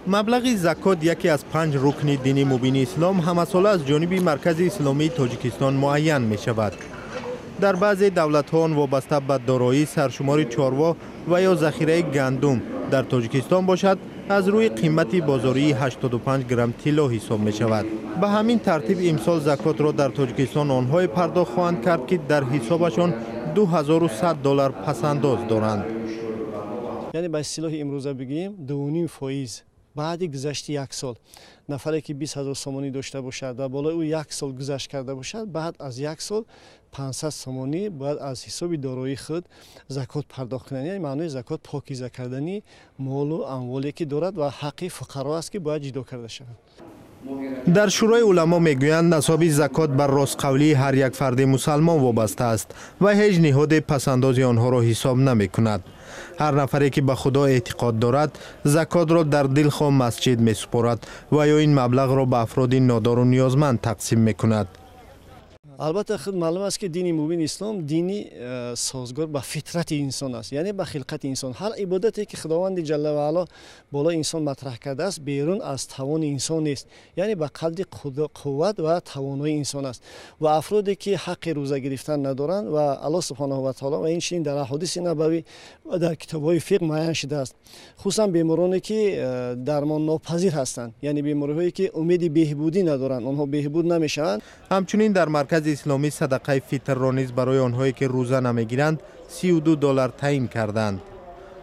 مبلغ زکات یکی از 5 رکن دینی مبین اسلام همساله از جانب مرکز اسلامی تاجیکستان معین می شود. در بعضی دولت‌ها وابسته به دارایی سرشمار چاروا و یا ذخیره گندم در تاجیکستان باشد، از روی قیمت بازاری 85 گرم طلا حساب می شود. به همین ترتیب امسال زکات را در تاجیکستان آنهای پرداخت خواهند کرد که در حسابشان $2100 پسنداز دارند. یعنی به اصطلاح امروزه بگیم 2.5% بعد گذشت یک سال نفری که 20,000 سومانی داشته باشد و بالای او یک سال گذشت کرده باشد، بعد از یک سال 500 سومانی باید از حساب دارایی خود زکات پرداخت کنند. یعنی معنی زکات پاکیزه کردنی مال و اموالی که دارد و حق فقرا است که باید جدا کرده شود. در شورای علما میگویند نصاب زکات بر راستقولی هر یک فرد مسلمان وابسته است و هیچ نهاد پسندازی آنها را حساب نمی کند. هر نفری که به خدا اعتقاد دارد زکات را در دلخواه مسجد می سپارد و یا این مبلغ را به افراد نادار و نیازمند تقسیم می کند. البته خود معلوم است که دین مبین اسلام دینی سازگار با فطرت انسان است، یعنی با خلقت انسان. هر عبادتی که خداوند جل و علا بالا انسان مطرح کرده است بیرون از توان انسان نیست، یعنی به قدر قوت و توانایی انسان است. و افرادی که حق روزه گرفتن ندارند و الله سبحانه و تعالی و این چنین در احادیث نبوی و در کتاب‌های فقه معین شده است، خصوصا بیمارانی که درمان ناپذیر هستند، یعنی بیماری‌هایی که امید بهبودی ندارند، آنها بهبود نمی‌شوند. همچنین در مرکز اسلامی صدقه فطر را نیز برای آنهایی که روزه نمیگیرند $32 تعیین کردند.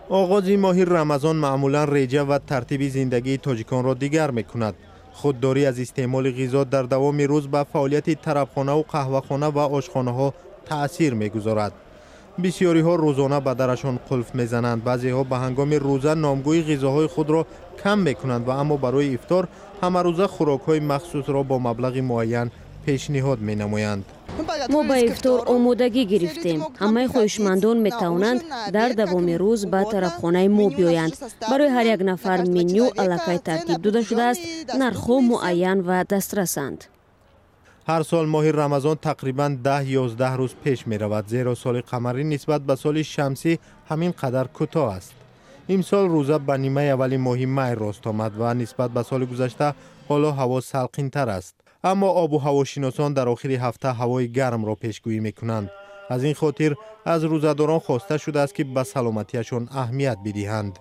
آغاز ماه رمضان معمولا ریجه و ترتیب زندگی تاجیکان را دیگر میکند. خودداری از استعمال غذا در دوام روز به فعالیت طربخانه و قهوه‌خانه و آشخانه ها تأثیر میگذارد. بسیاری ها روزانه به درشان قلف میزنند. بعضی ها به هنگام روزه نامگوی غذاهای خود را کم میکنند و اما برای افطار همه روزه خوراک‌های مخصوص را با مبلغ معین پیشنهاد می نمایند. ما به افطار آمادگی گرفتیم. همه خواهشمندان می توانند در دوام روز به طرفخانه ما بیایند. برای هر یک نفر منیو الکی ترتیب داده شده است. نرخ‌ها معین و دسترسند. هر سال ماه رمضان تقریباً 10-11 روز پیش می رود، زیرا سال قمری نسبت به سال شمسی همین قدر کوتاه است. امسال روزه به نیمه اول ماه می راست آمد و نسبت به سال گذشته حالا هوا سلقین تر است. اما آب و هواشناسان در آخر هفته هوای گرم را پیشگویی میکنند. از این خاطر از روزه‌داران خواسته شده است که به سلامتیشان اهمیت بدهند.